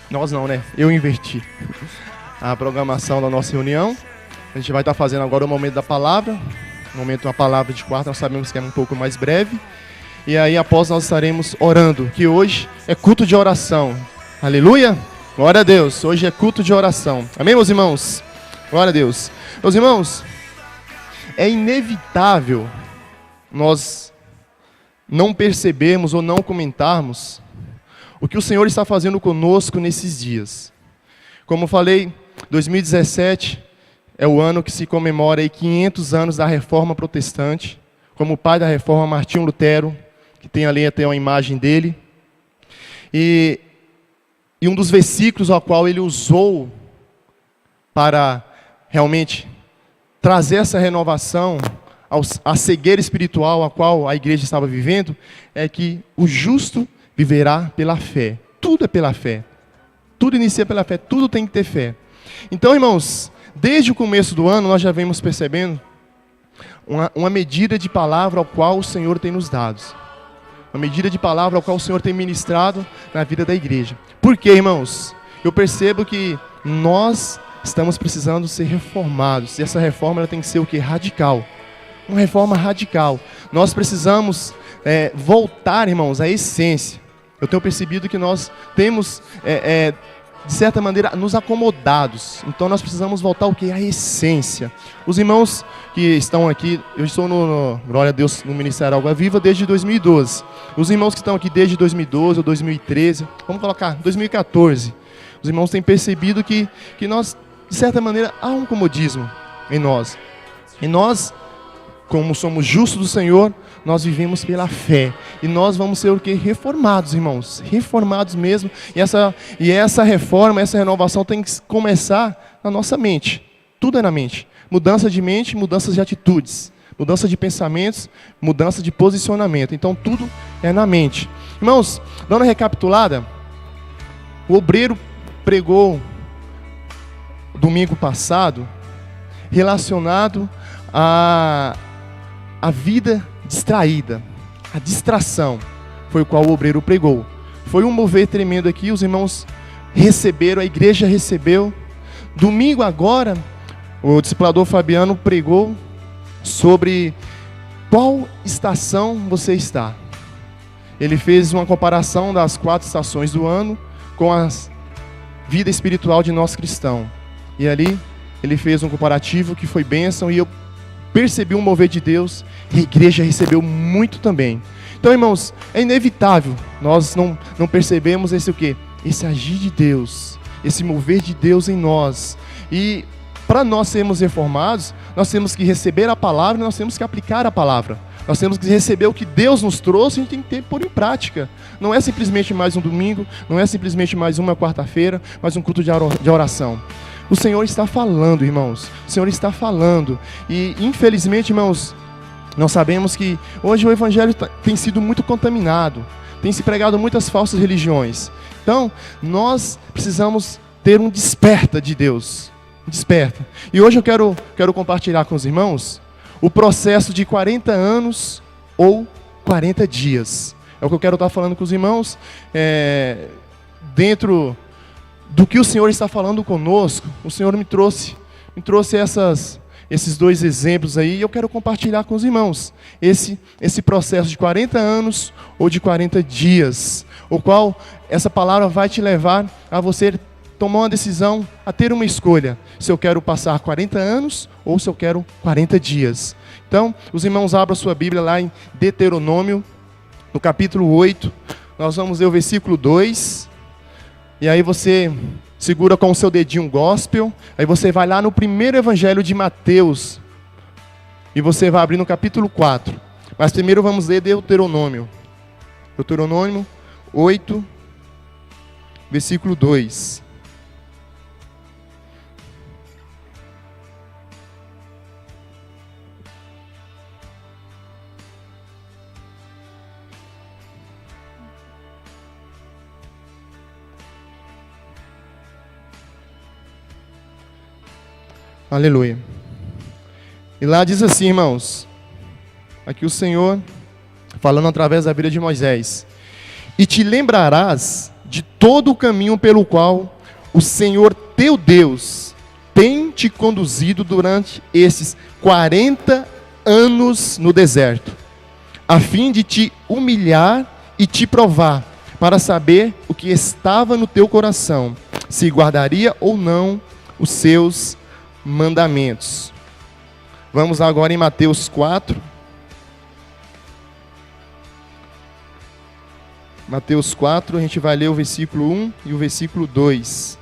Nós não, né? Eu inverti a programação da nossa reunião. A gente vai estar fazendo agora o momento da palavra. O momento da palavra de quarta, nós sabemos que é um pouco mais breve. E aí, após, nós estaremos orando, que hoje é culto de oração. Aleluia! Glória a Deus! Hoje é culto de oração. Amém, meus irmãos? Glória a Deus. Meus irmãos, é inevitável nós não percebermos ou não comentarmos o que o Senhor está fazendo conosco nesses dias. Como falei, 2017 é o ano que se comemora aí 500 anos da Reforma Protestante, como o pai da Reforma, Martinho Lutero, que tem ali até uma imagem dele. E um dos versículos ao qual ele usou para realmente trazer essa renovação à cegueira espiritual a qual a igreja estava vivendo, é que o justo viverá pela fé. Tudo é pela fé. Tudo inicia pela fé. Tudo tem que ter fé. Então, irmãos, desde o começo do ano nós já vemos percebendo uma medida de palavra ao qual o Senhor tem nos dado. Uma medida de palavra ao qual o Senhor tem ministrado na vida da igreja. Por quê, irmãos? Eu percebo que nós estamos precisando ser reformados. E essa reforma ela tem que ser o quê? Radical. Uma reforma radical. Nós precisamos voltar, irmãos, à essência. Eu tenho percebido que nós temos, de certa maneira, nos acomodados. Então nós precisamos voltar ao quê? À essência. Os irmãos que estão aqui, eu estou glória a Deus, no Ministério Água Viva desde 2012. Os irmãos que estão aqui desde 2012 ou 2013, vamos colocar 2014. Os irmãos têm percebido que nós, de certa maneira, há um comodismo em nós. E nós, como somos justos do Senhor, nós vivemos pela fé. E nós vamos ser o quê? Reformados, irmãos. Reformados mesmo. E essa reforma, essa renovação tem que começar na nossa mente. Tudo é na mente. Mudança de mente, mudanças de atitudes. Mudança de pensamentos, mudança de posicionamento. Então tudo é na mente. Irmãos, dando uma recapitulada, o obreiro pregou domingo passado relacionado à vida distraída, a distração, foi o qual o obreiro pregou. Foi um mover tremendo aqui, os irmãos receberam, a igreja recebeu. Domingo agora, o discipulador Fabiano pregou sobre qual estação você está. Ele fez uma comparação das 4 estações do ano com a vida espiritual de nós cristãos. E ali, ele fez um comparativo que foi bênção e eu percebi um mover de Deus, e a igreja recebeu muito também. Então, irmãos, é inevitável nós não percebemos esse o quê? Esse agir de Deus, esse mover de Deus em nós. E para nós sermos reformados, nós temos que receber a palavra, nós temos que aplicar a palavra. Nós temos que receber o que Deus nos trouxe, a gente tem que pôr em prática. Não é simplesmente mais um domingo, não é simplesmente mais uma quarta-feira, mas um culto de oração. O Senhor está falando, irmãos. O Senhor está falando. E, infelizmente, irmãos, nós sabemos que hoje o Evangelho tem sido muito contaminado. Tem se pregado muitas falsas religiões. Então, nós precisamos ter um desperta de Deus. Desperta. E hoje eu quero compartilhar com os irmãos o processo de 40 anos ou 40 dias. É o que eu quero estar falando com os irmãos. Dentro do que o Senhor está falando conosco, o Senhor me trouxe esses 2 exemplos aí, e eu quero compartilhar com os irmãos esse processo de 40 anos ou de 40 dias, o qual essa palavra vai te levar a você tomar uma decisão, a ter uma escolha, se eu quero passar 40 anos ou se eu quero 40 dias. Então, os irmãos abram a sua Bíblia lá em Deuteronômio, no capítulo 8, nós vamos ler o versículo 2, e aí você segura com o seu dedinho gospel, aí você vai lá no primeiro evangelho de Mateus, e você vai abrir no capítulo 4. Mas primeiro vamos ler Deuteronômio. Deuteronômio 8, versículo 2. Aleluia. E lá diz assim, irmãos, aqui o Senhor falando através da vida de Moisés: e te lembrarás de todo o caminho pelo qual o Senhor teu Deus tem te conduzido durante esses 40 anos no deserto, a fim de te humilhar e te provar, para saber o que estava no teu coração, se guardaria ou não os seus mandamentos. Vamos agora em Mateus 4. Mateus 4, a gente vai ler o versículo 1 e o versículo 2.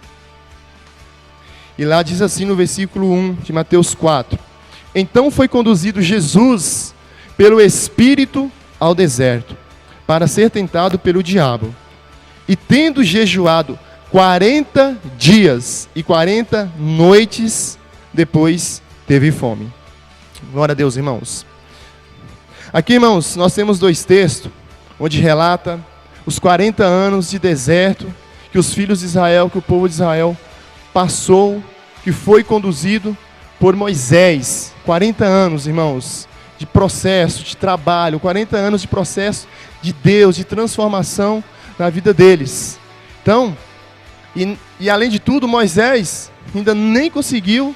E lá diz assim no versículo 1 de Mateus 4: Então foi conduzido Jesus pelo Espírito ao deserto, para ser tentado pelo diabo. E tendo jejuado 40 dias e 40 noites, depois teve fome. Glória a Deus, irmãos. Aqui, irmãos, nós temos dois textos, onde relata os 40 anos de deserto que os filhos de Israel, que o povo de Israel passou, que foi conduzido por Moisés. 40 anos, irmãos, de processo, de trabalho, 40 anos de processo de Deus, de transformação na vida deles. Então, e além de tudo, Moisés ainda nem conseguiu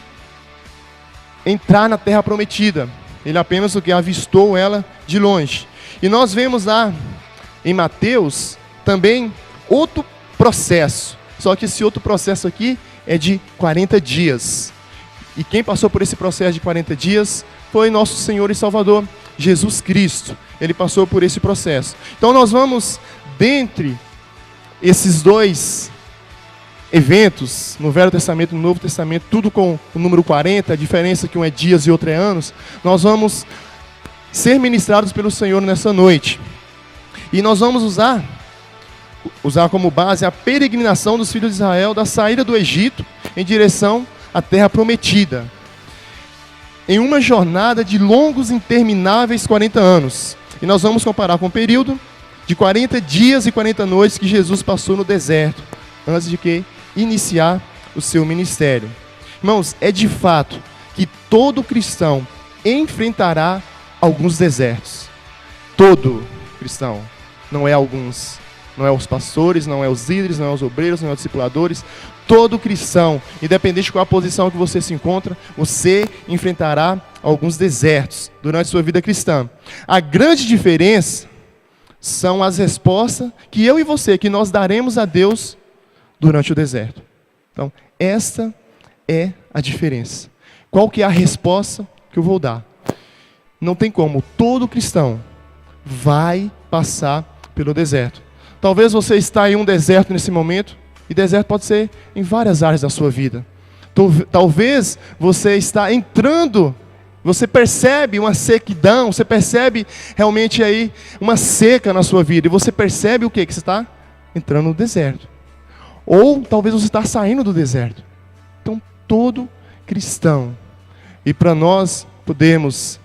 entrar na terra prometida. Ele apenas o que avistou ela de longe. E nós vemos lá em Mateus também outro processo. Só que esse outro processo aqui é de 40 dias. E quem passou por esse processo de 40 dias foi nosso Senhor e Salvador, Jesus Cristo. Ele passou por esse processo. Então nós vamos, dentre esses dois eventos, no Velho Testamento e no Novo Testamento, tudo com o número 40, a diferença que um é dias e outro é anos, nós vamos ser ministrados pelo Senhor nessa noite. E nós vamos usar como base a peregrinação dos filhos de Israel da saída do Egito em direção à terra prometida, em uma jornada de longos, intermináveis 40 anos. E nós vamos comparar com o período de 40 dias e 40 noites que Jesus passou no deserto, antes de que iniciar o seu ministério. Irmãos, é de fato que todo cristão enfrentará alguns desertos. Todo cristão, não é alguns. Não é os pastores, não é os líderes, não é os obreiros, não é os discipuladores. Todo cristão, independente de qual a posição que você se encontra, você enfrentará alguns desertos durante a sua vida cristã. A grande diferença são as respostas que eu e você, que nós daremos a Deus durante o deserto. Então, esta é a diferença. Qual que é a resposta que eu vou dar? Não tem como, todo cristão vai passar pelo deserto. Talvez você está em um deserto nesse momento, e deserto pode ser em várias áreas da sua vida. Talvez você está entrando, você percebe uma sequidão, você percebe realmente aí uma seca na sua vida, e você percebe o quê? Que você está entrando no deserto. Ou talvez você está saindo do deserto. Então, todo cristão, e para nós podermos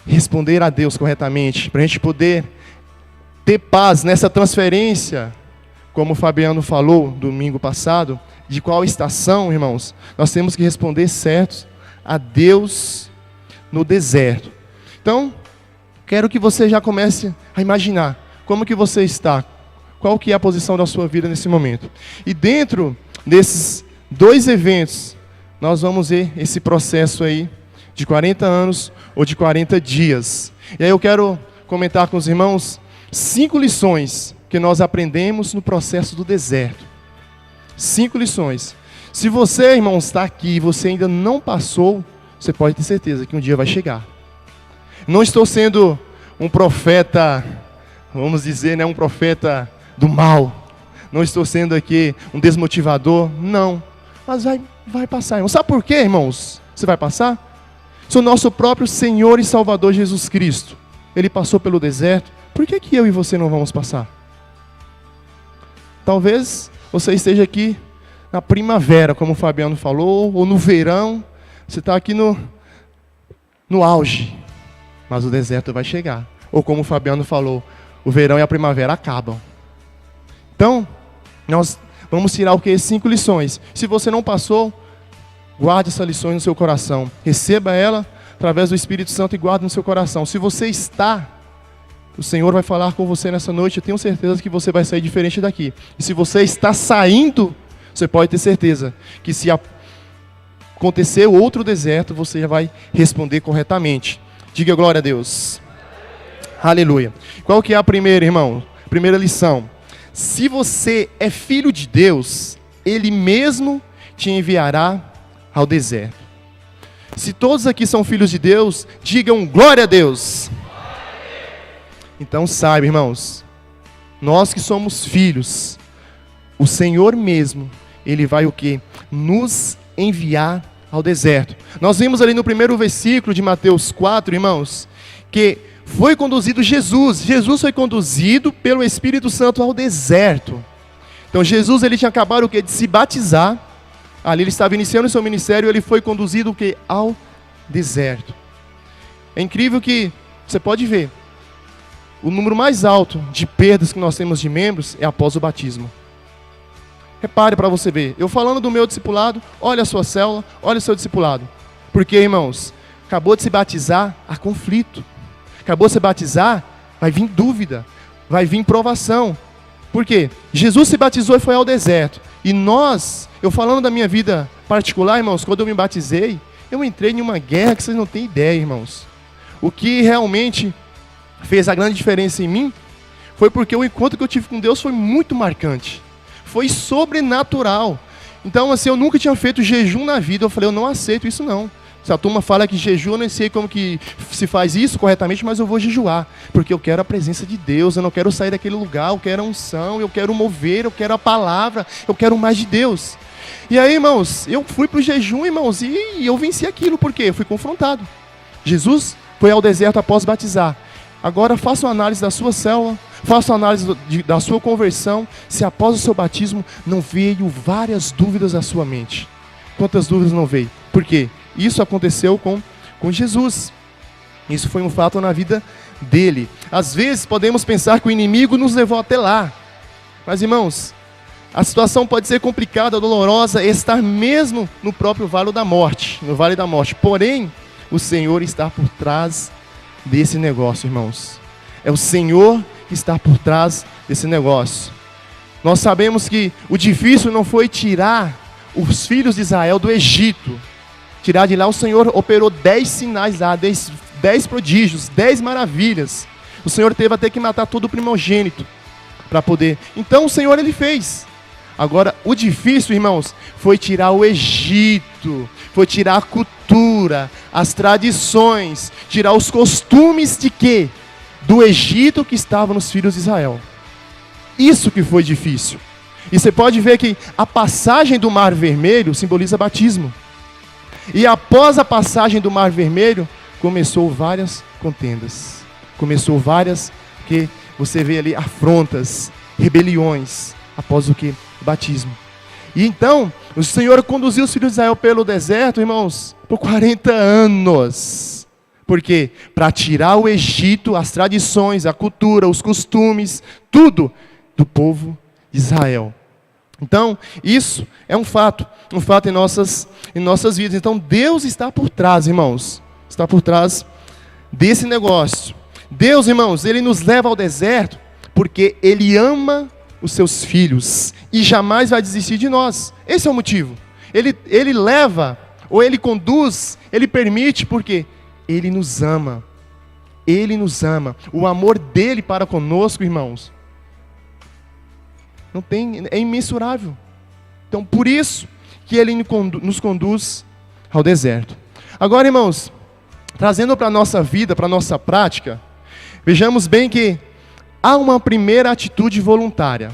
responder a Deus corretamente, para a gente poder ter paz nessa transferência, como o Fabiano falou domingo passado, de qual estação, irmãos, nós temos que responder certos a Deus no deserto. Então, quero que você já comece a imaginar como que você está, qual que é a posição da sua vida nesse momento. E dentro desses dois eventos, nós vamos ver esse processo aí de 40 anos ou de 40 dias. E aí eu quero comentar com os irmãos 5 lições que nós aprendemos no processo do deserto. 5 lições. Se você, irmão, está aqui e você ainda não passou, você pode ter certeza que um dia vai chegar. Não estou sendo um profeta, vamos dizer, um profeta do mal. Não estou sendo aqui um desmotivador, não. Mas vai passar, irmão. Sabe por quê, irmãos? Você vai passar? Se o nosso próprio Senhor e Salvador Jesus Cristo, Ele passou pelo deserto, por que eu e você não vamos passar? Talvez você esteja aqui na primavera, como o Fabiano falou, ou no verão, você está aqui no auge, mas o deserto vai chegar. Ou como o Fabiano falou, o verão e a primavera acabam. Então, nós vamos tirar o que? 5 lições. Se você não passou, guarde essas lições no seu coração. Receba ela através do Espírito Santo e guarde no seu coração. Se você está O Senhor vai falar com você nessa noite. Eu tenho certeza que você vai sair diferente daqui. E se você está saindo, você pode ter certeza que se acontecer outro deserto, você já vai responder corretamente. Diga glória a Deus. Aleluia. Qual que é a primeira, irmão? Primeira lição. Se você é filho de Deus, Ele mesmo te enviará ao deserto. Se todos aqui são filhos de Deus, digam glória a Deus. Então saiba, irmãos, nós que somos filhos, o Senhor mesmo, Ele vai o quê? Nos enviar ao deserto. Nós vimos ali no primeiro versículo de Mateus 4, irmãos, que foi conduzido Jesus. Jesus foi conduzido pelo Espírito Santo ao deserto. Então Jesus, ele tinha acabado o quê? De se batizar. Ali ele estava iniciando o seu ministério, ele foi conduzido o quê? Ao deserto. É incrível que você pode ver, o número mais alto de perdas que nós temos de membros é após o batismo. Repare para você ver. Eu falando do meu discipulado, olha a sua célula, olha o seu discipulado. Porque, irmãos, acabou de se batizar, há conflito. Acabou de se batizar, vai vir dúvida, vai vir provação. Por quê? Jesus se batizou e foi ao deserto. E nós, eu falando da minha vida particular, irmãos, quando eu me batizei, eu entrei em uma guerra que vocês não têm ideia, irmãos. O que realmente fez a grande diferença em mim foi porque o encontro que eu tive com Deus foi muito marcante. Foi sobrenatural. Então, assim, eu nunca tinha feito jejum na vida. Eu falei, eu não aceito isso não. Se a turma fala que jejum, eu nem sei como que se faz isso corretamente, mas eu vou jejuar. Porque eu quero a presença de Deus, eu não quero sair daquele lugar, eu quero a unção, eu quero mover, eu quero a palavra, eu quero mais de Deus. E aí, irmãos, eu fui para o jejum, irmãos, e eu venci aquilo. Por quê? Eu fui confrontado. Jesus foi ao deserto após batizar. Agora faça uma análise da sua célula, faça uma análise da sua conversão, se após o seu batismo não veio várias dúvidas à sua mente. Quantas dúvidas não veio? Por quê? Isso aconteceu com Jesus. Isso foi um fato na vida dele. Às vezes podemos pensar que o inimigo nos levou até lá. Mas, irmãos, a situação pode ser complicada, dolorosa, estar mesmo no próprio vale da morte. No vale da morte. Porém, o Senhor está por trás desse negócio, irmãos. É o Senhor que está por trás desse negócio. Nós sabemos que o difícil não foi tirar os filhos de Israel do Egito. Tirar de lá, o Senhor operou 10 sinais lá, 10 prodígios, 10 maravilhas. O Senhor teve até que matar todo o primogênito para poder. Então o Senhor, ele fez. Agora, o difícil, irmãos, foi tirar o Egito, foi tirar a cultura, as tradições, tirar os costumes de quê? Do Egito que estava nos filhos de Israel. Isso que foi difícil. E você pode ver que a passagem do Mar Vermelho simboliza batismo. E após a passagem do Mar Vermelho, começou várias contendas. Começou várias, que você vê ali, afrontas, rebeliões, após o que? Batismo. E então, o Senhor conduziu os filhos de Israel pelo deserto, irmãos, por 40 anos. Por quê? Para tirar o Egito, as tradições, a cultura, os costumes, tudo do povo de Israel. Então, isso é um fato em nossas vidas. Então, Deus está por trás, irmãos, está por trás desse negócio. Deus, irmãos, Ele nos leva ao deserto porque Ele ama os seus filhos e jamais vai desistir de nós. Esse é o motivo. Ele leva, ou Ele conduz, Ele permite, porque Ele nos ama. Ele nos ama. O amor dEle para conosco, irmãos, não tem, é imensurável. Então, por isso que Ele nos conduz ao deserto. Agora, irmãos, trazendo para a nossa vida, para a nossa prática, vejamos bem que há uma primeira atitude voluntária.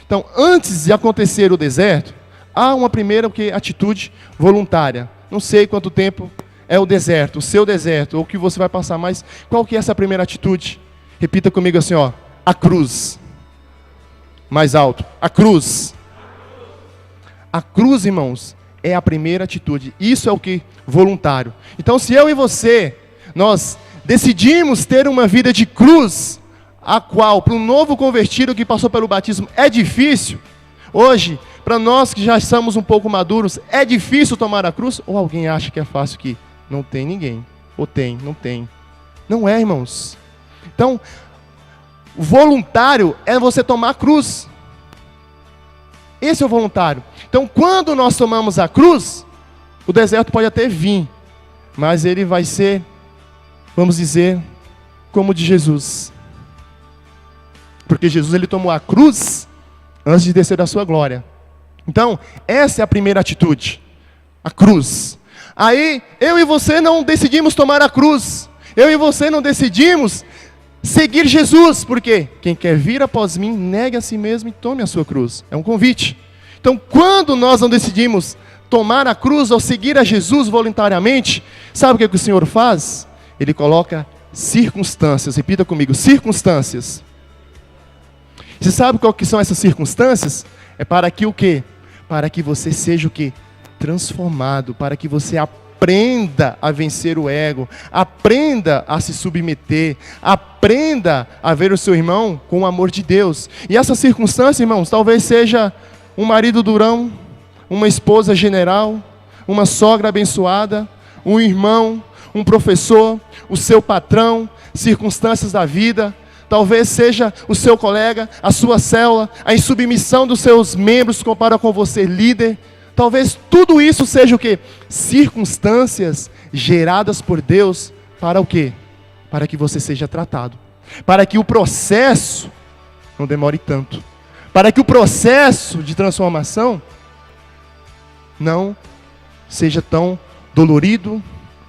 Então, antes de acontecer o deserto, há uma primeira atitude voluntária. Não sei quanto tempo é o deserto, o seu deserto, ou o que você vai passar, mas qual que é essa primeira atitude? Repita comigo assim, ó, a cruz. Mais alto, a cruz. A cruz, irmãos, é a primeira atitude. Isso é o que? Voluntário. Então, se eu e você, nós decidimos ter uma vida de cruz, a qual, para um novo convertido que passou pelo batismo, é difícil. Hoje, para nós que já estamos um pouco maduros, é difícil tomar a cruz? Ou alguém acha que é fácil que não tem ninguém? Ou tem, não tem. Não é, irmãos. Então, voluntário é você tomar a cruz. Esse é o voluntário. Então, quando nós tomamos a cruz, o deserto pode até vir, mas ele vai ser, vamos dizer, como o de Jesus. Porque Jesus, ele tomou a cruz antes de descer da sua glória. Então, essa é a primeira atitude, a cruz. Aí, eu e você não decidimos tomar a cruz. Eu e você não decidimos seguir Jesus. Por quê? Quem quer vir após mim, negue a si mesmo e tome a sua cruz. É um convite. Então, quando nós não decidimos tomar a cruz ou seguir a Jesus voluntariamente, sabe o que o Senhor faz? Ele coloca circunstâncias. Repita comigo, circunstâncias. Você sabe qual que são essas circunstâncias? É para que o quê? Para que você seja o quê? Transformado, para que você aprenda a vencer o ego, aprenda a se submeter, aprenda a ver o seu irmão com o amor de Deus. E essa circunstância, irmãos, talvez seja um marido durão, uma esposa general, uma sogra abençoada, um irmão, um professor, o seu patrão, circunstâncias da vida. Talvez seja o seu colega, a sua célula, a insubmissão dos seus membros comparado com você, líder. Talvez tudo isso seja o quê? Circunstâncias geradas por Deus para o quê? Para que você seja tratado. Para que o processo não demore tanto. Para que o processo de transformação não seja tão dolorido,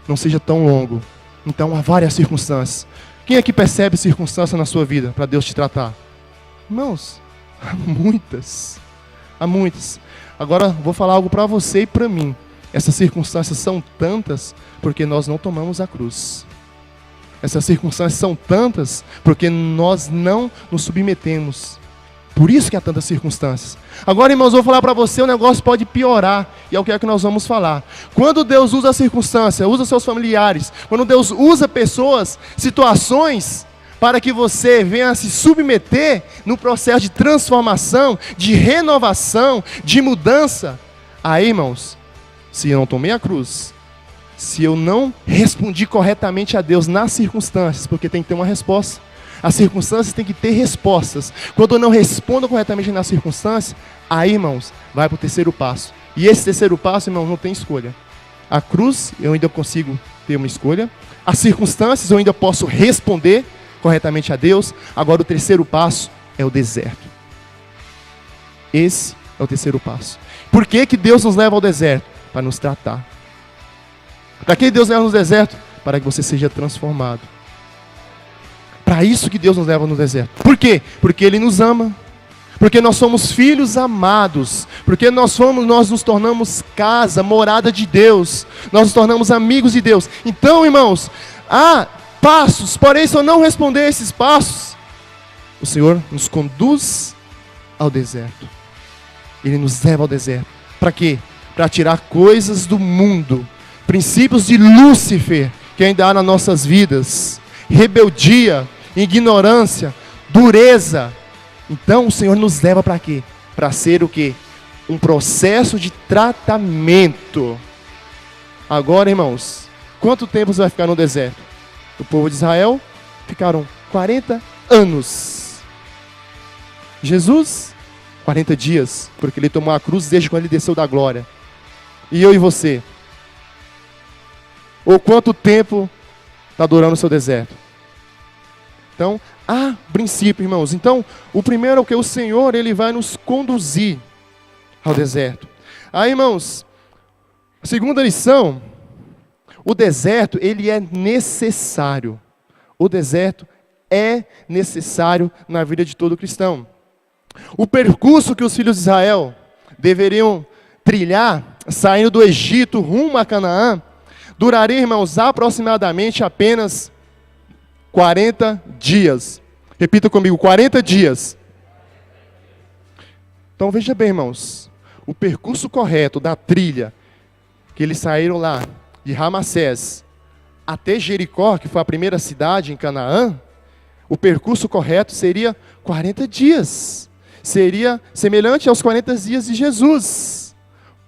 não seja tão longo. Então há várias circunstâncias. Quem aqui percebe circunstância na sua vida para Deus te tratar? Irmãos, há muitas. Há muitas. Agora vou falar algo para você e para mim. Essas circunstâncias são tantas porque nós não tomamos a cruz. Essas circunstâncias são tantas porque nós não nos submetemos. Por isso que há tantas circunstâncias. Agora, irmãos, eu vou falar para você, o negócio pode piorar. E é o que nós vamos falar. Quando Deus usa a circunstância, usa seus familiares. Quando Deus usa pessoas, situações, para que você venha se submeter no processo de transformação, de renovação, de mudança. Aí, irmãos, se eu não tomei a cruz, se eu não respondi corretamente a Deus nas circunstâncias, porque tem que ter uma resposta. As circunstâncias têm que ter respostas. Quando eu não respondo corretamente nas circunstâncias, aí, irmãos, vai para o terceiro passo. E esse terceiro passo, irmãos, não tem escolha. A cruz, eu ainda consigo ter uma escolha. As circunstâncias, eu ainda posso responder corretamente a Deus. Agora, o terceiro passo é o deserto. Esse é o terceiro passo. Por que que Deus nos leva ao deserto? Para nos tratar. Para que Deus leva no deserto? Para que você seja transformado. Para isso que Deus nos leva no deserto. Por quê? Porque Ele nos ama. Porque nós somos filhos amados. Porque nós nos tornamos casa, morada de Deus. Nós nos tornamos amigos de Deus. Então, irmãos, há passos, porém, se eu não responder esses passos, o Senhor nos conduz ao deserto. Ele nos leva ao deserto. Para quê? Para tirar coisas do mundo. Princípios de Lúcifer que ainda há nas nossas vidas. Rebeldia, ignorância, dureza. Então o Senhor nos leva para quê? Para ser o quê? Um processo de tratamento. Agora, irmãos, quanto tempo você vai ficar no deserto? O povo de Israel ficaram 40 anos. Jesus, 40 dias, porque Ele tomou a cruz desde quando Ele desceu da glória. E eu e você? Ou quanto tempo está durando o seu deserto? Então, há princípio, irmãos. Então, o primeiro é o que? O Senhor, Ele vai nos conduzir ao deserto. Aí, irmãos, a segunda lição, o deserto, ele é necessário. O deserto é necessário na vida de todo cristão. O percurso que os filhos de Israel deveriam trilhar, saindo do Egito rumo a Canaã, duraria, irmãos, aproximadamente apenas 40 dias. Repita comigo, 40 dias. Então veja bem, irmãos. O percurso correto da trilha, que eles saíram lá de Ramassés até Jericó, que foi a primeira cidade em Canaã, o percurso correto seria 40 dias. Seria semelhante aos 40 dias de Jesus.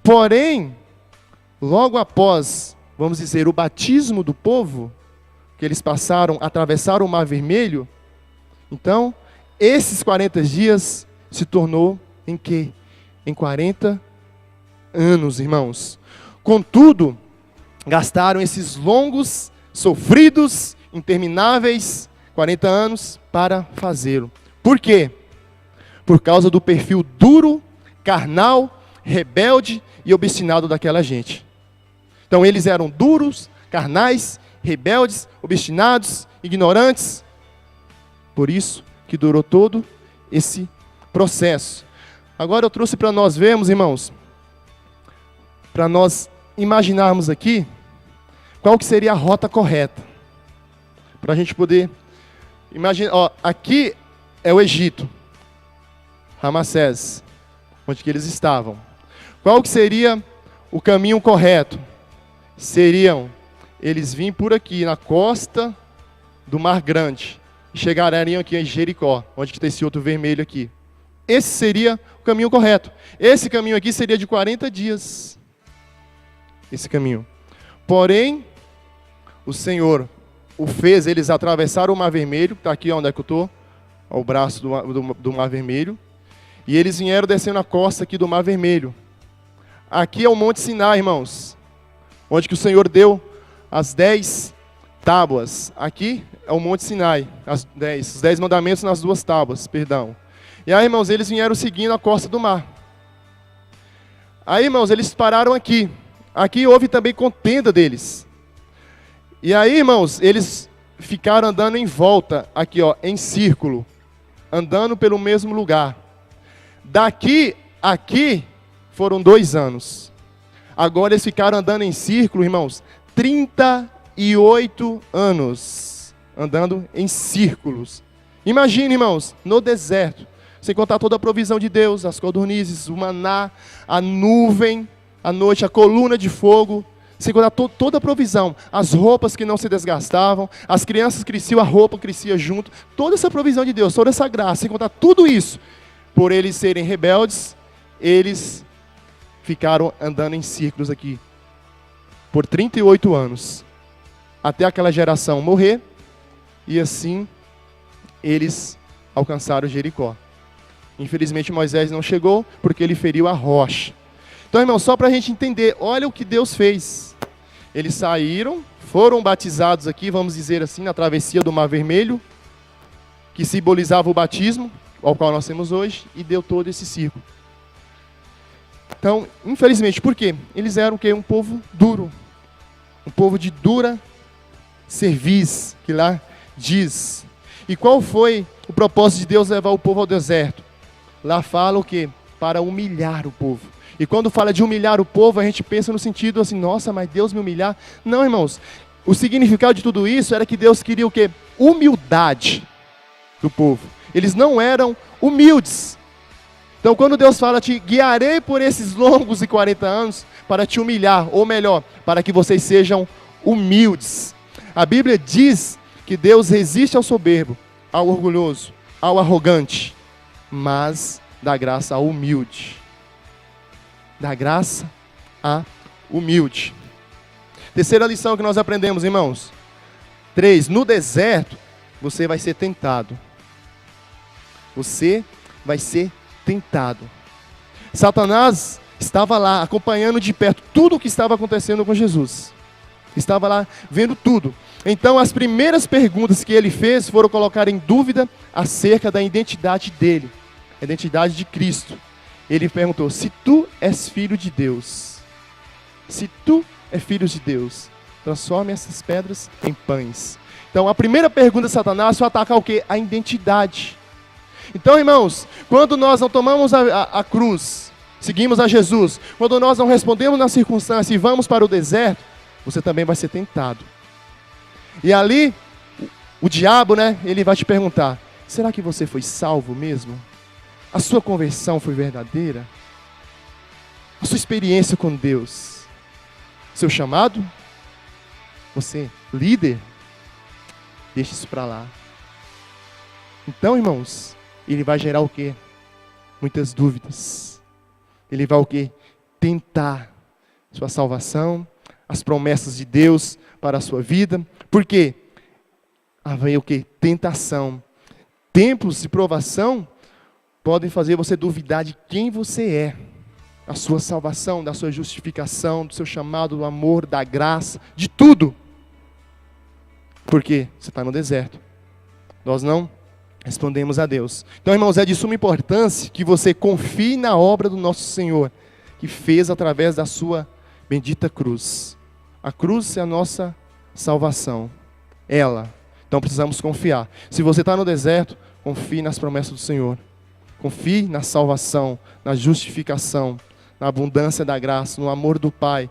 Porém, logo após, vamos dizer, o batismo do povo, que eles atravessaram o Mar Vermelho, então, esses 40 dias se tornou em quê? Em 40 anos, irmãos. Contudo, gastaram esses longos, sofridos, intermináveis 40 anos para fazê-lo. Por quê? Por causa do perfil duro, carnal, rebelde e obstinado daquela gente. Então eles eram duros, carnais, rebeldes, obstinados, ignorantes. Por isso que durou todo esse processo. Agora eu trouxe para nós vermos, irmãos, para nós imaginarmos aqui qual que seria a rota correta. Para a gente poder imaginar. Ó, aqui é o Egito, Ramsés, onde que eles estavam. Qual que seria o caminho correto? Seriam eles virem por aqui, na costa do Mar Grande, e chegariam aqui em Jericó, onde que tem esse outro vermelho aqui. Esse seria o caminho correto. Esse caminho aqui seria de 40 dias. Esse caminho. Porém, o Senhor o fez eles atravessar o Mar Vermelho, que está aqui onde é que eu estou, ao braço do Mar Vermelho, e eles vieram descendo a costa aqui do Mar Vermelho. Aqui é o Monte Sinai, irmãos, onde que o Senhor deu as 10 tábuas. Aqui é o Monte Sinai, os 10 mandamentos nas 2 tábuas, perdão. E aí, irmãos, eles vieram seguindo a costa do mar. Aí, irmãos, eles pararam aqui. Aqui houve também contenda deles. E aí, irmãos, eles ficaram andando em volta, aqui ó, em círculo, andando pelo mesmo lugar. Daqui, aqui, foram 2 anos. Agora eles ficaram andando em círculo, irmãos, 38 anos, andando em círculos. Imagine, irmãos, no deserto, sem contar toda a provisão de Deus, as codornizes, o maná, a nuvem, à noite, a coluna de fogo, sem contar toda a provisão, as roupas que não se desgastavam, as crianças cresciam, a roupa crescia junto, toda essa provisão de Deus, toda essa graça, sem contar tudo isso, por eles serem rebeldes, eles ficaram andando em círculos aqui, por 38 anos, até aquela geração morrer, e assim eles alcançaram Jericó. Infelizmente Moisés não chegou, porque ele feriu a rocha. Então, irmão, só para a gente entender, olha o que Deus fez. Eles saíram, foram batizados aqui, vamos dizer assim, na travessia do Mar Vermelho, que simbolizava o batismo, ao qual nós temos hoje, e deu todo esse círculo. Então, infelizmente, por quê? Eles eram o quê? Um povo duro, um povo de dura cerviz, que lá diz. E qual foi o propósito de Deus levar o povo ao deserto? Lá fala o quê? Para humilhar o povo. E quando fala de humilhar o povo, a gente pensa no sentido assim, nossa, mas Deus me humilhar? Não, irmãos. O significado de tudo isso era que Deus queria o quê? Humildade do povo. Eles não eram humildes. Então, quando Deus fala, te guiarei por esses longos e 40 anos para te humilhar, ou melhor, para que vocês sejam humildes. A Bíblia diz que Deus resiste ao soberbo, ao orgulhoso, ao arrogante, mas dá graça ao humilde. Dá graça a humilde. Terceira lição que nós aprendemos, irmãos. 3. No deserto, você vai ser tentado. Você vai ser tentado. Satanás estava lá, acompanhando de perto tudo o que estava acontecendo com Jesus. Estava lá, vendo tudo. Então, as primeiras perguntas que ele fez foram colocar em dúvida acerca da identidade dele. A identidade de Cristo. Ele perguntou, se tu és filho de Deus, se tu és filho de Deus, transforme essas pedras em pães. Então, a primeira pergunta de Satanás foi atacar o quê? A identidade. Então, irmãos, quando nós não tomamos a cruz, seguimos a Jesus, quando nós não respondemos na circunstância e vamos para o deserto, você também vai ser tentado. E ali, o diabo, né, ele vai te perguntar, será que você foi salvo mesmo? A sua conversão foi verdadeira? A sua experiência com Deus? Seu chamado? Você, líder? Deixa isso para lá. Então, irmãos, ele vai gerar o quê? Muitas dúvidas. Ele vai o quê? Tentar sua salvação, as promessas de Deus para a sua vida. Por quê? Vem o quê? Tentação. tempos de provação podem fazer você duvidar de quem você é, a sua salvação, da sua justificação, do seu chamado, do amor, da graça, de tudo. Porque você está no deserto. Nós não respondemos a Deus. Então, irmãos, é de suma importância que você confie na obra do nosso Senhor, que fez através da sua bendita cruz. A cruz é a nossa salvação. Ela. Então precisamos confiar. Se você está no deserto, confie nas promessas do Senhor. Confie na salvação, na justificação, na abundância da graça, no amor do Pai,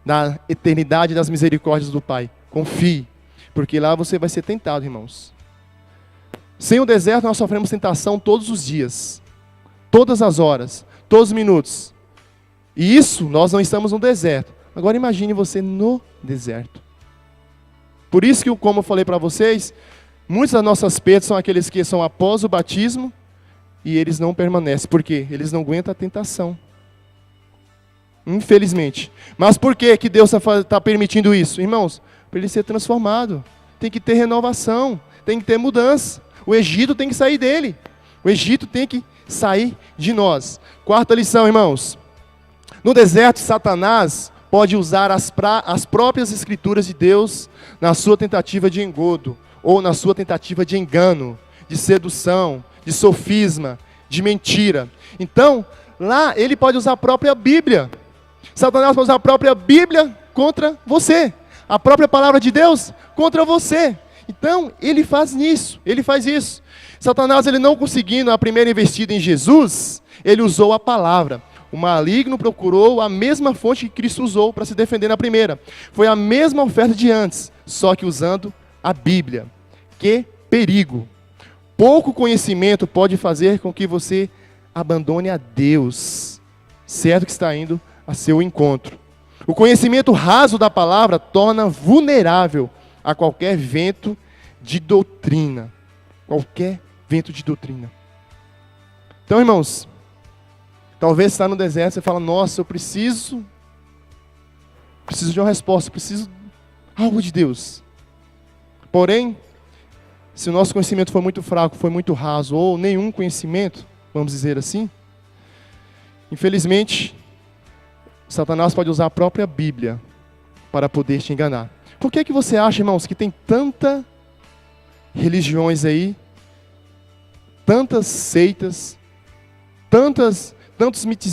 na eternidade das misericórdias do Pai. Confie, porque lá você vai ser tentado, irmãos. Sem o deserto nós sofremos tentação todos os dias, todas as horas, todos os minutos. E isso, nós não estamos no deserto. Agora imagine você no deserto. Por isso que, como eu falei para vocês, muitas das nossas perdas são aqueles que são após o batismo e eles não permanecem. Por quê? Eles não aguentam a tentação. Infelizmente. Mas por que Deus está permitindo isso? Irmãos, para ele ser transformado. Tem que ter renovação, tem que ter mudança. O Egito tem que sair dele. O Egito tem que sair de nós. Quarta lição, irmãos. No deserto, Satanás pode usar as próprias escrituras de Deus na sua tentativa de engodo, ou na sua tentativa de engano, de sedução, de sofisma, de mentira. Então, lá ele pode usar a própria Bíblia. Satanás pode usar a própria Bíblia contra você. A própria palavra de Deus contra você. Então, ele faz isso. Satanás, ele não conseguindo a primeira investida em Jesus, ele usou a palavra. O maligno procurou a mesma fonte que Cristo usou para se defender na primeira. Foi a mesma oferta de antes, só que usando a Bíblia. Que perigo! Pouco conhecimento pode fazer com que você abandone a Deus, certo que está indo a seu encontro. O conhecimento raso da palavra torna vulnerável a qualquer vento de doutrina. Qualquer vento de doutrina. Então, irmãos, talvez você está no deserto e você fala, nossa, eu preciso de uma resposta, preciso de algo de Deus. Porém, se o nosso conhecimento for muito fraco, for muito raso, ou nenhum conhecimento, vamos dizer assim, infelizmente, Satanás pode usar a própria Bíblia para poder te enganar. Por que você acha, irmãos, que tem tantas religiões aí, tantas seitas, tantos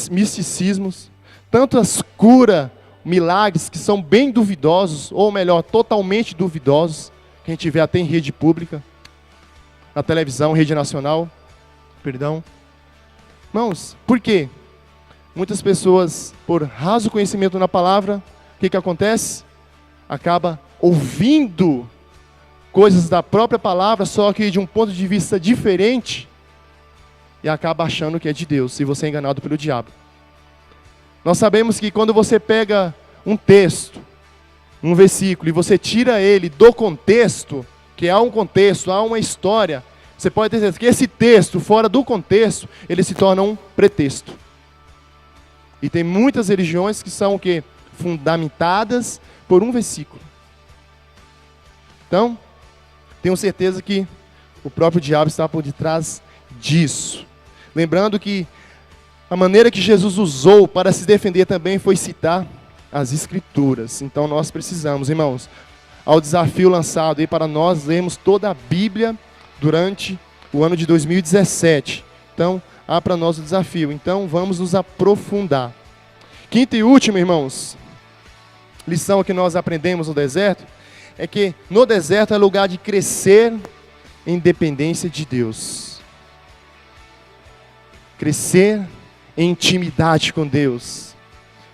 misticismos, tantas curas, milagres que são bem duvidosos, ou melhor, totalmente duvidosos, que a gente vê até em rede pública, na televisão, rede nacional, perdão. Irmãos, por quê? Muitas pessoas, por raso conhecimento na palavra, o que acontece? Acaba ouvindo coisas da própria palavra, só que de um ponto de vista diferente, e acaba achando que é de Deus, e você é enganado pelo diabo. Nós sabemos que quando você pega um texto, um versículo, e você tira ele do contexto, que há um contexto, há uma história, você pode ter certeza que esse texto, fora do contexto, ele se torna um pretexto. E tem muitas religiões que são o quê? Fundamentadas por um versículo. Então, tenho certeza que o próprio diabo está por detrás disso. Lembrando que a maneira que Jesus usou para se defender também foi citar as Escrituras. Então nós precisamos, irmãos, ao desafio lançado aí para nós lermos toda a Bíblia durante o ano de 2017. Então, há para nós o desafio. Então, vamos nos aprofundar. Quinta e última, irmãos, lição que nós aprendemos no deserto, é que no deserto é lugar de crescer em dependência de Deus. Crescer em intimidade com Deus.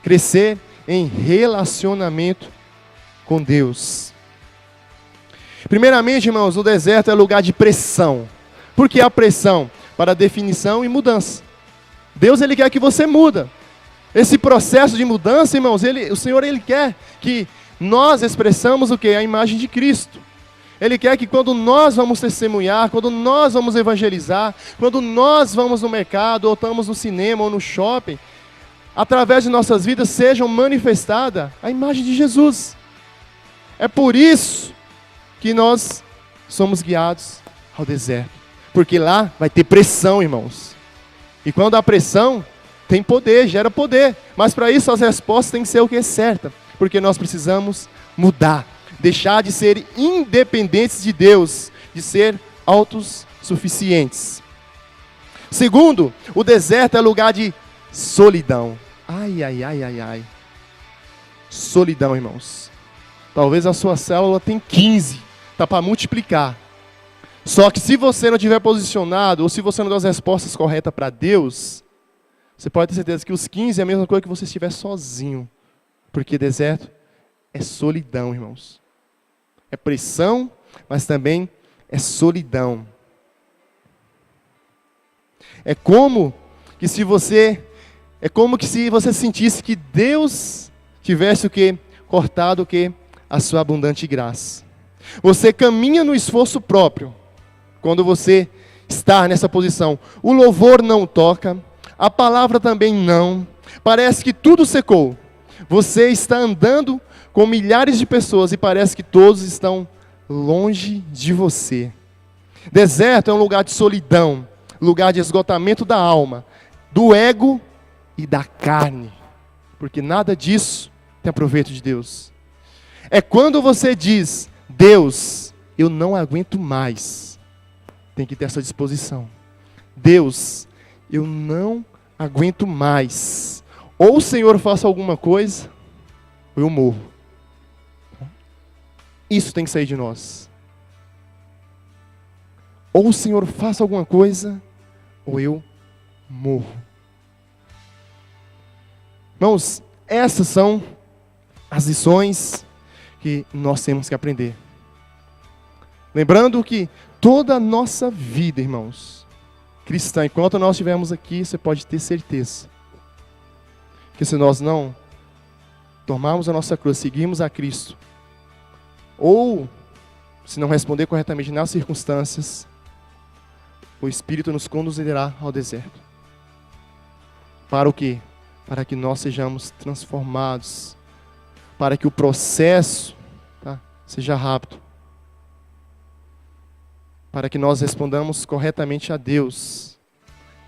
Crescer em relacionamento com Deus. Primeiramente, irmãos, o deserto é lugar de pressão. Por que a pressão? Para definição e mudança. Deus, ele quer que você muda. Esse processo de mudança, irmãos, o Senhor, ele quer que nós expressamos o quê? A imagem de Cristo. Ele quer que quando nós vamos testemunhar, quando nós vamos evangelizar, quando nós vamos no mercado, ou estamos no cinema, ou no shopping, através de nossas vidas sejam manifestada a imagem de Jesus. É por isso que nós somos guiados ao deserto. Porque lá vai ter pressão, irmãos. E quando há pressão, tem poder, gera poder. Mas para isso as respostas têm que ser o que? Certa. Porque nós precisamos mudar. Deixar de ser independentes de Deus. De ser autossuficientes. Segundo, o deserto é lugar de solidão. Ai, ai, ai, ai, ai. Solidão, irmãos. Talvez a sua célula tem 15. Está para multiplicar. Só que se você não estiver posicionado, ou se você não der as respostas corretas para Deus, você pode ter certeza que os 15 é a mesma coisa que você estiver sozinho. Porque deserto é solidão, irmãos. É pressão, mas também é solidão. É como que se você sentisse que Deus tivesse o quê? Cortado o quê? A sua abundante graça. Você caminha no esforço próprio. Quando você está nessa posição, o louvor não toca, a palavra também não. Parece que tudo secou. Você está andando com milhares de pessoas e parece que todos estão longe de você. Deserto é um lugar de solidão, lugar de esgotamento da alma, do ego e da carne. Porque nada disso tem proveito de Deus. É quando você diz, Deus, eu não aguento mais. Tem que ter essa disposição. Deus, eu não aguento mais. Ou o Senhor faça alguma coisa, ou eu morro. Isso tem que sair de nós. Ou o Senhor faça alguma coisa, ou eu morro. Irmãos, essas são as lições que nós temos que aprender. Lembrando que toda a nossa vida, irmãos, cristã, enquanto nós estivermos aqui, você pode ter certeza que se nós não tomarmos a nossa cruz, seguirmos a Cristo, ou se não responder corretamente nas circunstâncias, o Espírito nos conduzirá ao deserto. Para o quê? Para que nós sejamos transformados, para que o processo seja rápido, para que nós respondamos corretamente a Deus.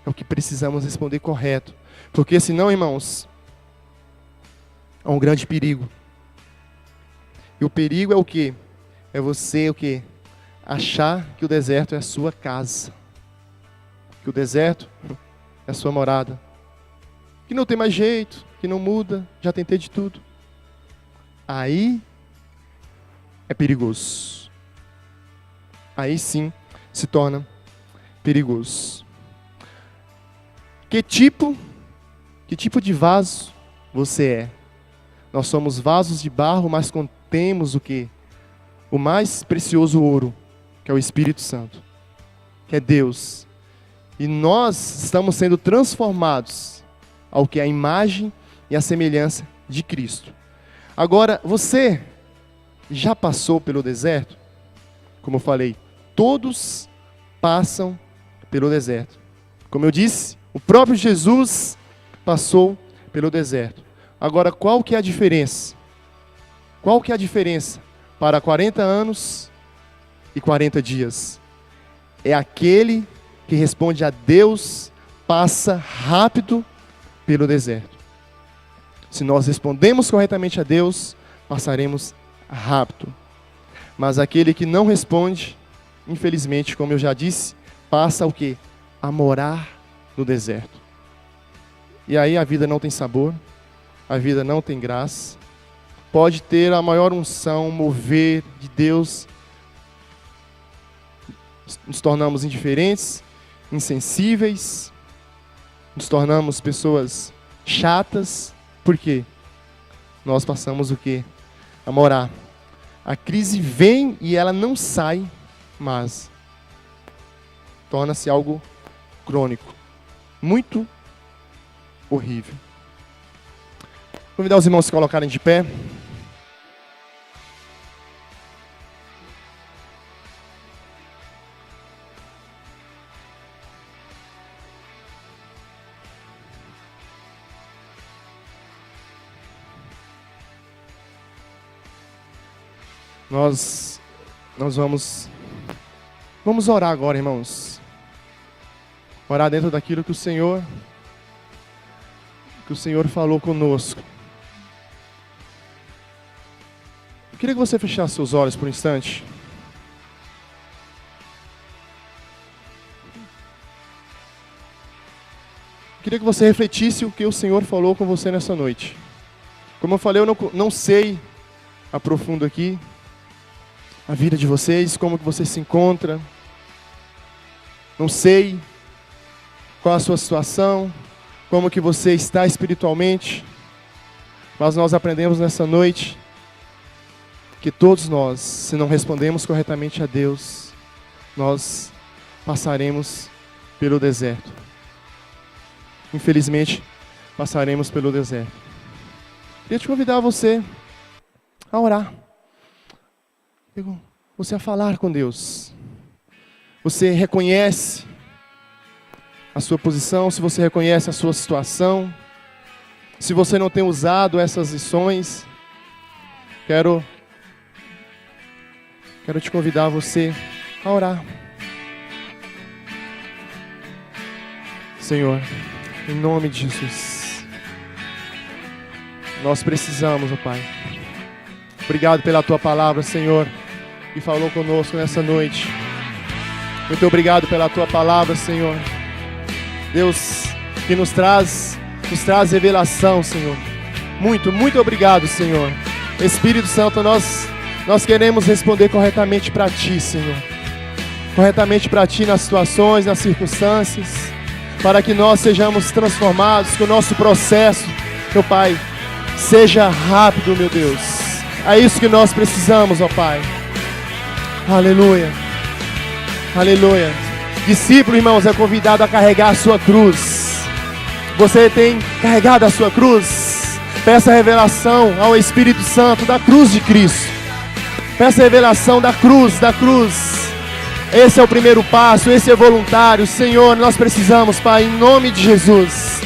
É o que precisamos responder correto. Porque senão, irmãos, há um grande perigo. E o perigo é o quê? É você o quê? Achar que o deserto é a sua casa. Que o deserto é a sua morada. Que não tem mais jeito, que não muda, já tentei de tudo. Aí é perigoso. Aí sim se torna perigoso. Que tipo de vaso você é? Nós somos vasos de barro, mas contemos o quê? O mais precioso ouro, que é o Espírito Santo, que é Deus. E nós estamos sendo transformados ao que é a imagem e a semelhança de Cristo. Agora, você já passou pelo deserto? Como eu falei, todos passam pelo deserto. Como eu disse, o próprio Jesus passou pelo deserto. Agora, qual que é a diferença? Qual que é a diferença para 40 anos e 40 dias? É aquele que responde a Deus, passa rápido pelo deserto. Se nós respondemos corretamente a Deus, passaremos rápido. Mas aquele que não responde, infelizmente, como eu já disse, passa o quê? A morar no deserto. E aí a vida não tem sabor, a vida não tem graça. Pode ter a maior unção, mover de Deus. Nos tornamos indiferentes, insensíveis, nos tornamos pessoas chatas. Por quê? Nós passamos o quê? A morar. A crise vem e ela não sai, mas torna-se algo crônico, muito horrível. Vou convidar os irmãos a se colocarem de pé. Nós vamos orar agora, irmãos. orar dentro daquilo que o Senhor falou conosco. Eu queria que você fechasse seus olhos por um instante. Eu queria que você refletisse o que o Senhor falou com você nessa noite. Como eu falei, eu não sei a profundo aqui a vida de vocês, como que você se encontra. Não sei qual a sua situação, como que você está espiritualmente. Mas nós aprendemos nessa noite que todos nós, se não respondemos corretamente a Deus, nós passaremos pelo deserto. Infelizmente, passaremos pelo deserto. Queria te convidar você a orar. Você a falar com Deus. Você reconhece a sua posição, se você reconhece a sua situação. Se você não tem usado essas lições, quero te convidar você a orar. Senhor, em nome de Jesus, nós precisamos, ó Pai. Obrigado pela Tua palavra, Senhor, que falou conosco nessa noite. Muito obrigado pela Tua palavra, Senhor. Deus, que nos traz revelação, Senhor. Muito obrigado, Senhor. Espírito Santo, nós queremos responder corretamente para Ti, Senhor. Corretamente para Ti nas situações, nas circunstâncias, para que nós sejamos transformados, que o nosso processo, meu Pai, seja rápido, meu Deus. É isso que nós precisamos, ó Pai. Aleluia. Aleluia. Discípulo, irmãos, é convidado a carregar a sua cruz. Você tem carregado a sua cruz? Peça a revelação ao Espírito Santo da cruz de Cristo. Peça a revelação da cruz. Esse é o primeiro passo, esse é voluntário. Senhor, nós precisamos, Pai, em nome de Jesus.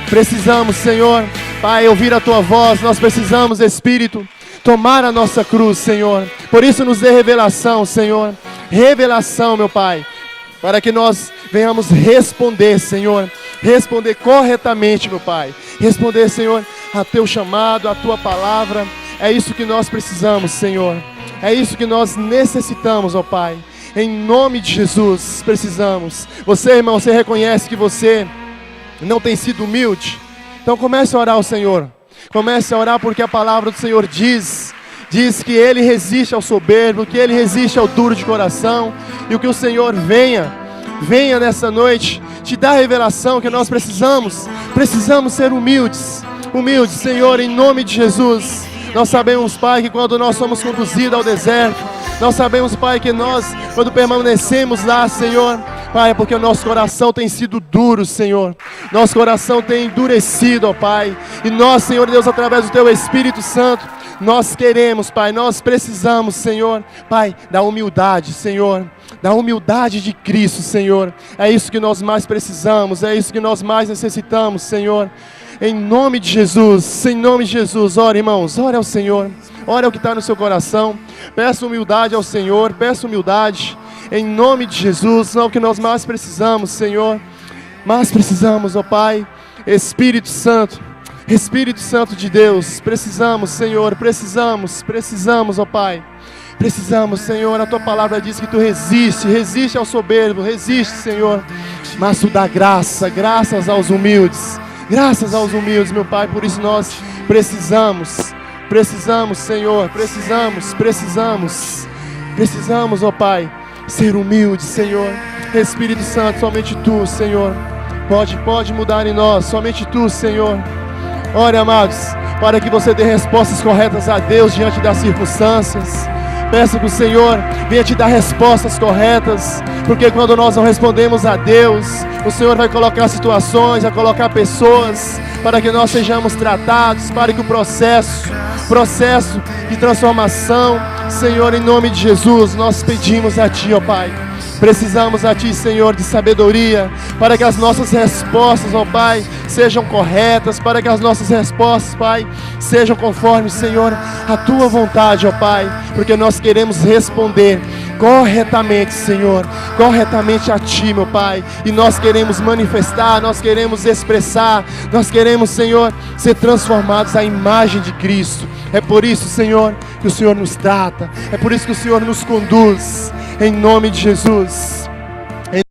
Precisamos, Senhor, Pai, ouvir a Tua voz. Nós precisamos, Espírito, tomar a nossa cruz, Senhor. Por isso nos dê revelação, Senhor. Revelação, meu Pai, para que nós venhamos responder, Senhor. Responder corretamente, meu Pai. Responder, Senhor, a Teu chamado, a Tua palavra. É isso que nós precisamos, Senhor. É isso que nós necessitamos, ó Pai. Em nome de Jesus, precisamos. Você, irmão, você reconhece que você não tem sido humilde? Então comece a orar ao Senhor. Comece a orar porque a palavra do Senhor diz que Ele resiste ao soberbo, que Ele resiste ao duro de coração. E o que o Senhor venha nessa noite, te dar a revelação que nós precisamos ser humildes, Senhor, em nome de Jesus. Nós sabemos, Pai, que quando nós somos conduzidos ao deserto, nós sabemos, Pai, que nós, quando permanecemos lá, Senhor, Pai, é porque o nosso coração tem sido duro, Senhor. Nosso coração tem endurecido, ó Pai. E nós, Senhor Deus, através do Teu Espírito Santo, nós queremos, Pai, nós precisamos, Senhor, Pai, da humildade, Senhor. Da humildade de Cristo, Senhor. É isso que nós mais precisamos, é isso que nós mais necessitamos, Senhor. Em nome de Jesus, ore, irmãos, ore ao Senhor. Ore ao que está no seu coração. Peça humildade ao Senhor, peça humildade. Em nome de Jesus, é o que nós mais precisamos, Senhor. Mais precisamos, ó Pai, Espírito Santo de Deus. Precisamos, Senhor, precisamos, ó Pai. Precisamos, Senhor, a Tua palavra diz que Tu resiste ao soberbo, resiste, Senhor. Mas Tu dá graças aos humildes, meu Pai. Por isso nós precisamos, Senhor, precisamos, ó Pai, ser humildes, Senhor. Espírito Santo, somente Tu, Senhor, pode mudar em nós, somente Tu, Senhor. Ore, amados, para que você dê respostas corretas a Deus diante das circunstâncias. Peça que o Senhor venha te dar respostas corretas, porque quando nós não respondemos a Deus, o Senhor vai colocar situações, vai colocar pessoas, para que nós sejamos tratados, para que o processo de transformação, Senhor, em nome de Jesus, nós pedimos a Ti, ó Pai. Precisamos a Ti, Senhor, de sabedoria, para que as nossas respostas, ó Pai, sejam corretas, para que as nossas respostas, Pai, sejam conforme, Senhor, a Tua vontade, ó Pai, porque nós queremos responder corretamente, Senhor, corretamente a Ti, meu Pai. E nós queremos manifestar, nós queremos expressar, nós queremos, Senhor, ser transformados à imagem de Cristo. É por isso, Senhor, que o Senhor nos trata, é por isso que o Senhor nos conduz, em nome de Jesus.